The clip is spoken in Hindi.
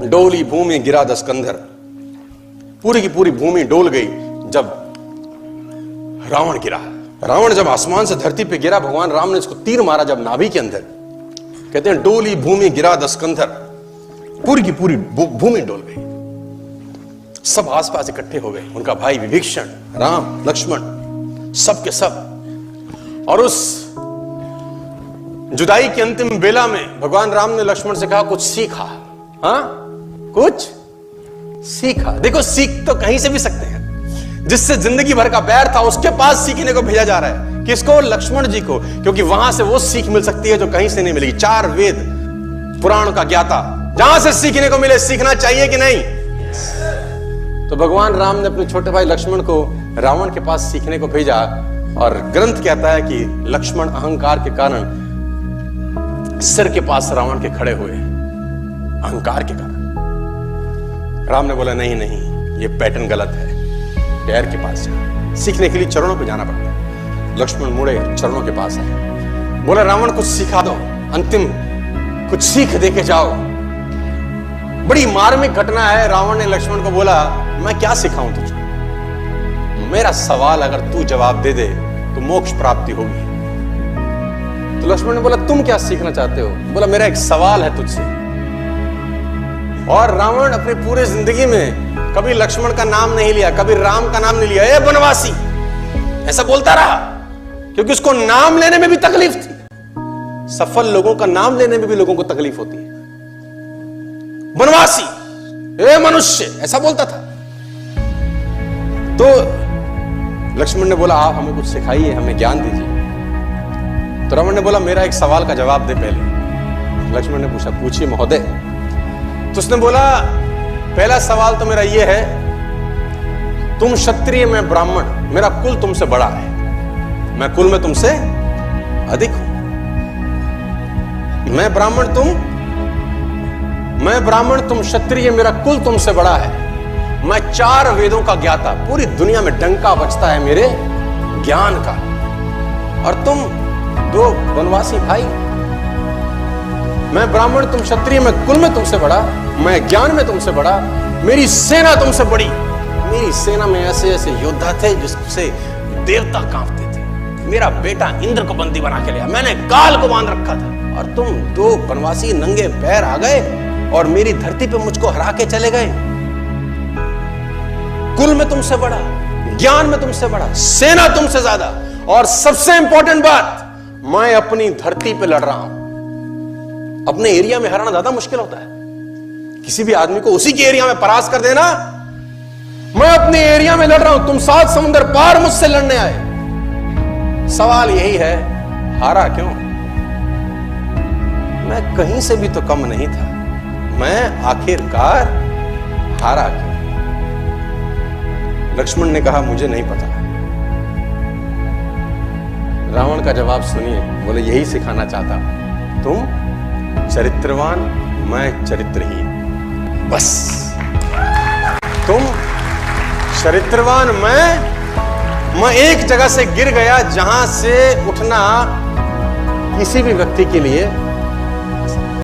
डोली भूमि गिरा दस्कंधर, पूरी की पूरी भूमि डोल गई जब रावण गिरा। रावण जब आसमान से धरती पे गिरा, भगवान राम ने इसको तीर मारा जब नाभि के अंदर। कहते हैं डोली भूमि गिरा दस्कंधर, पूरी की पूरी भूमि डोल गई। सब आसपास इकट्ठे हो गए, उनका भाई विभीषण, राम, लक्ष्मण, सब के सब। और उस जुदाई की अंतिम बेला में भगवान राम ने लक्ष्मण से कहा कुछ सीखा। हाँ, कुछ सीखा। देखो, सीख तो कहीं से भी सकते हैं। जिससे जिंदगी भर का बैर था उसके पास सीखने को भेजा जा रहा है। किसको? लक्ष्मण जी को, क्योंकि वहां से वो सीख मिल सकती है जो कहीं से नहीं मिलेगी। 4 वेद पुराण का ज्ञाता, जहां से सीखने को मिले। सीखना चाहिए कि नहीं? तो भगवान राम ने अपने छोटे भाई लक्ष्मण को रावण के पास सीखने को भेजा। और ग्रंथ कहता है कि लक्ष्मण अहंकार के कारण सिर के पास रावण के खड़े हुए, अहंकार के कारण। राम ने बोला नहीं नहीं, ये पैटर्न गलत है, पैर के पास जा। सीखने के लिए चरणों पे जाना पड़ता है। लक्ष्मण मुड़े, चरणों के पास आए, बोला रावण कुछ सिखा दो, अंतिम कुछ सीख देके जाओ। बड़ी मार्मिक घटना है। रावण ने लक्ष्मण को बोला मैं क्या सिखाऊं तुझको? मेरा सवाल अगर तू जवाब दे दे तो मोक्ष प्राप्ति होगी। तो लक्ष्मण ने बोला तुम क्या सीखना चाहते हो? बोला मेरा एक सवाल है तुझसे। और रावण अपनी पूरी जिंदगी में कभी लक्ष्मण का नाम नहीं लिया, कभी राम का नाम नहीं लिया। ए बनवासी, ऐसा बोलता रहा, क्योंकि उसको नाम लेने में भी तकलीफ थी। सफल लोगों का नाम लेने में भी लोगों को तकलीफ होती है। बनवासी, ए मनुष्य, ऐसा बोलता था। तो लक्ष्मण ने बोला आप हमें कुछ सिखाइए, हमें ज्ञान दीजिए। तो रावण ने बोला मेरा एक सवाल का जवाब दे पहले। लक्ष्मण ने पूछा पूछिए महोदय। तो उसने बोला पहला सवाल तो मेरा यह है, तुम क्षत्रिय, मैं ब्राह्मण, मेरा कुल तुमसे बड़ा है, मैं कुल में तुमसे अधिक हूं। मैं ब्राह्मण, तुम क्षत्रिय, मेरा कुल तुमसे बड़ा है। मैं 4 वेदों का ज्ञाता, पूरी दुनिया में डंका बजता है मेरे ज्ञान का। और तुम 2 वनवासी भाई। मैं ब्राह्मण, तुम क्षत्रिय, मैं कुल में तुमसे बड़ा, मैं ज्ञान में तुमसे बड़ा, मेरी सेना तुमसे बड़ी। मेरी सेना में ऐसे ऐसे योद्धा थे जिससे देवता कांपते थे। मेरा बेटा इंद्र को बंदी बना के लिया, मैंने काल को बांध रखा था। और तुम 2 वनवासी नंगे पैर आ गए और मेरी धरती पे मुझको हरा के चले गए। कुल में तुमसे बड़ा, ज्ञान में तुमसे बड़ा, सेना तुमसे ज्यादा, और सबसे इंपॉर्टेंट बात, मैं अपनी धरती पे लड़ रहा हूं। अपने एरिया में हराना ज्यादा मुश्किल होता है। किसी भी आदमी को उसी के एरिया में परास्त कर देना। मैं अपने एरिया में लड़ रहा हूं, तुम 7 समुद्र पार मुझसे लड़ने आए। सवाल यही है, हारा क्यों? मैं कहीं से भी तो कम नहीं था, मैं आखिरकार हारा क्यों? लक्ष्मण ने कहा मुझे नहीं पता। रावण का जवाब सुनिए, बोले यही सिखाना चाहता, तुम चरित्रवान, मैं चरित्रहीन। बस तुम चरित्रवान, मैं एक जगह से गिर गया जहां से उठना किसी भी व्यक्ति के लिए